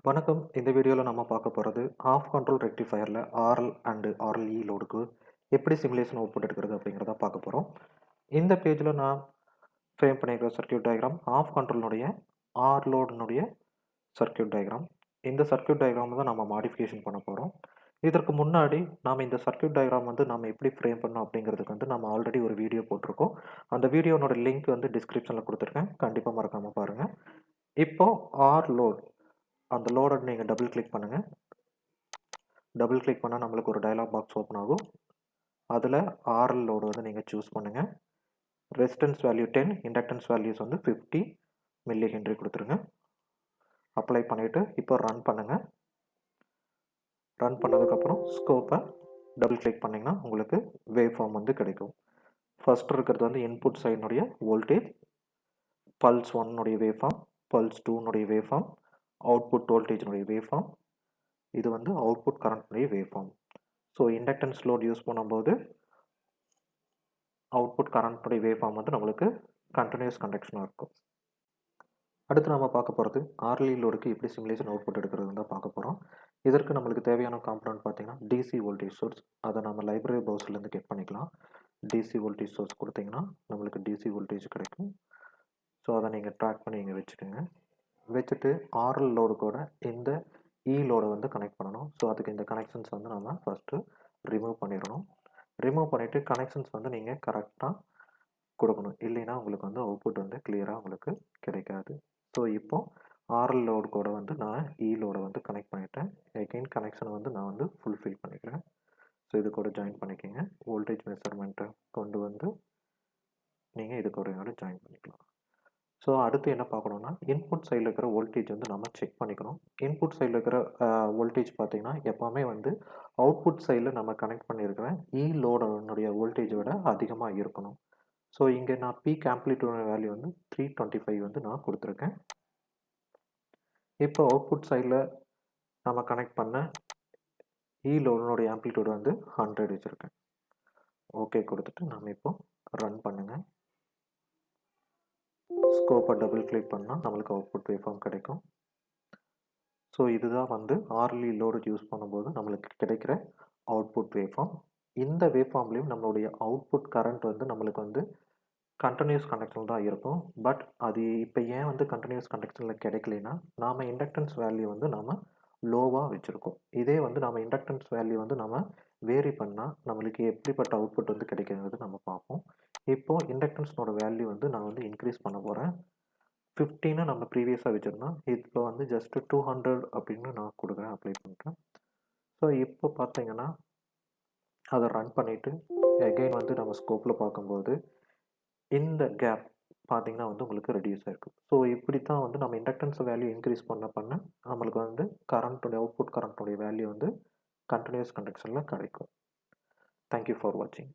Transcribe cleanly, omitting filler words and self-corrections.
வணக்கம். இந்த வீடியோவில் நம்ம பார்க்க போகிறது ஆஃப் கண்ட்ரோல் ரெக்டிஃபயரில் ஆர்எல் அண்டு ஆர்எல்இ லோடுக்கு எப்படி சிமுலேஷன் அவுட்புட் எடுக்கிறது அப்படிங்கிறத பார்க்க போகிறோம். இந்த பேஜில் நான் ஃப்ரேம் பண்ணியிருக்கிற சர்க்யூட் டயக்ராம் ஆஃப் கண்ட்ரோலுடைய ஆர் லோடுனுடைய சர்க்யூட் டயக்ராம். இந்த சர்க்யூட் டயக்ராம் தான் நம்ம மாடிஃபிகேஷன் பண்ண போகிறோம். இதற்கு முன்னாடி நாம் இந்த சர்க்யூட் டயக்ராம் நம்ம எப்படி ஃப்ரேம் பண்ணோம் அப்படிங்கிறதுக்கு நம்ம ஆல்ரெடி ஒரு வீடியோ போட்டிருக்கோம். அந்த வீடியோனோட லிங்க் டிஸ்கிரிப்ஷனில் கொடுத்துருக்கேன். கண்டிப்பாக மறக்காமல் பாருங்கள். இப்போ ஆர் லோட் அந்த லோடை நீங்கள் டபுள் கிளிக் பண்ணுங்கள். டபுள் கிளிக் பண்ணால் நம்மளுக்கு ஒரு டயலாக் பாக்ஸ் ஓப்பன் ஆகும். அதில் ஆர்எல் லோடு நீங்கள் சூஸ் பண்ணுங்கள். Resistance value 10, inductance values 50 milli Henry கொடுத்துருங்க. அப்ளை பண்ணிவிட்டு இப்போ ரன் பண்ணுங்கள். ரன் பண்ணதுக்கப்புறம் ஸ்கோப்பை டபுள் கிளிக் பண்ணிங்கன்னா உங்களுக்கு வேவ் ஃபார்ம் கிடைக்கும். ஃபர்ஸ்ட் இருக்கிறது இன்புட் சைடுனுடைய voltage, pulse 1 wave form, pulse 2 wave form, output வோல்டேஜினுடைய வேவ் ஃபார்ம், இது அவுட்புட் கரண்ட்னுடைய wave form. So inductance load use பண்ணும்போது அவுட்புட் கரண்ட்னுடைய வேவ் ஃபார்ம் நம்மளுக்கு கண்டினியூஸ் கண்டக்ஷனாக இருக்கும். அடுத்து நம்ம பார்க்க போகிறது ஆர்எல்இ லோடுக்கு எப்படி சிமுலேஷன் அவுட்புட் எடுக்கிறதுன்னு தான் பார்க்க போகிறோம். இதற்கு நம்மளுக்கு தேவையான காம்பனன்ட் பார்த்தீங்கன்னா டிசி வோல்டேஜ் சோர்ஸ். அதை நம்ம லைப்ரரி ப்ரௌசர்லேருந்து கெட் பண்ணிக்கலாம். டிசி வோல்டேஜ் சோர்ஸ் கொடுத்தீங்கன்னா நம்மளுக்கு டிசி வோல்டேஜ் கிடைக்கும். ஸோ அதை நீங்கள் ட்ராக் பண்ணி இங்கே வச்சுக்கோங்க. வச்சுட்டு ஆர்எல் லோடு கூட இந்த இ லோடை கனெக்ட் பண்ணணும். ஸோ அதுக்கு இந்த கனெக்ஷன்ஸ் நம்ம ஃபஸ்ட்டு ரிமூவ் பண்ணிடணும். ரிமூவ் பண்ணிவிட்டு கனெக்ஷன்ஸ் நீங்கள் கரெக்டாக கொடுக்கணும். இல்லைன்னா உங்களுக்கு அவுட்புட் கிளியராக உங்களுக்கு கிடைக்காது. ஸோ இப்போது ஆர்எல் லோடு கூட நான் இ லோடை கனெக்ட் பண்ணிவிட்டேன். எகெயின் கனெக்ஷனை நான் ஃபுல்ஃபில் பண்ணிக்கிறேன். ஸோ இது கூட ஜாயின் பண்ணிக்கோங்க. வோல்டேஜ் மெஷர்மெண்ட்டை கொண்டு நீங்கள் இது கூட ஜாயின் பண்ணிக்கலாம். ஸோ அடுத்து என்ன பார்க்கணுன்னா இன்புட் சைடில் இருக்கிற வோல்டேஜ் நம்ம செக் பண்ணிக்கணும். இன்புட் சைடில் இருக்கிற வோல்டேஜ் பார்த்தீங்கன்னா எப்போவுமே அவுட்புட் சைடில் நம்ம கனெக்ட் பண்ணியிருக்கிற இ லோடனுடைய வோல்டேஜை விட அதிகமாக இருக்கணும். ஸோ இங்கே நான் பீக் ஆம்ப்ளிடியூட் வேல்யூ 325 நான் கொடுத்துருக்கேன். இப்போ அவுட்புட் சைடில் நம்ம கனெக்ட் பண்ண இ லோடனுடைய ஆம்ப்ளிடியூட் 100 வச்சுருக்கேன். ஓகே கொடுத்துட்டு நம்ம இப்போ ரன் பண்ணுங்கள். ஸ்கோப்பை டபுள் கிளிக் பண்ணால் நம்மளுக்கு அவுட்புட் வேவ் ஃபார்ம் கிடைக்கும். ஸோ இதுதான் ஆர்எல்இ லோடு யூஸ் பண்ணும்போது நம்மளுக்கு கிடைக்கிற அவுட்புட் வேவ் ஃபார்ம். இந்த வேவ் ஃபார்ம்லேயும் நம்மளுடைய அவுட்புட் கரண்ட் நம்மளுக்கு கண்டினியூஸ் கண்டக்ஷன் தான் இருக்கும். பட் அது இப்போ ஏன் கண்டினியூஸ் கண்டக்ஷனில் கிடைக்கலைன்னா நாம் இண்டக்டன்ஸ் வேல்யூ நாம் லோவாக வச்சுருக்கோம். இதே நாம் இண்டக்டன்ஸ் வேல்யூ நாம் வேரி பண்ணால் நம்மளுக்கு எப்படிப்பட்ட அவுட்புட் கிடைக்கிறது நம்ம பார்ப்போம். இப்போது இண்டக்டன்ஸ்னோட வேல்யூ நான் இன்க்ரீஸ் பண்ண போகிறேன். 15 நம்ம ப்ரீவியஸாக வச்சுருந்தோம். இப்போ ஜஸ்ட் 200 அப்படின்னு நான் கொடுக்குறேன், அப்ளை பண்ணுறேன். ஸோ இப்போ பார்த்தீங்கன்னா அதை ரன் பண்ணிவிட்டு எகைன் நம்ம ஸ்கோப்பில் பார்க்கும்போது இந்த கேப் பார்த்தீங்கன்னா உங்களுக்கு ரெடியூஸ் ஆகிருக்கும். ஸோ இப்படி தான் நம்ம இண்டக்டன்ஸ் வேல்யூ இன்க்ரீஸ் பண்ண நம்மளுக்கு கரண்ட்டுடைய அவுட்புட் கரண்ட்டுடைய வேல்யூ கண்டினியூஸ் கண்டக்ஷனில் கிடைக்கும். தேங்க்யூ ஃபார் வாட்சிங்.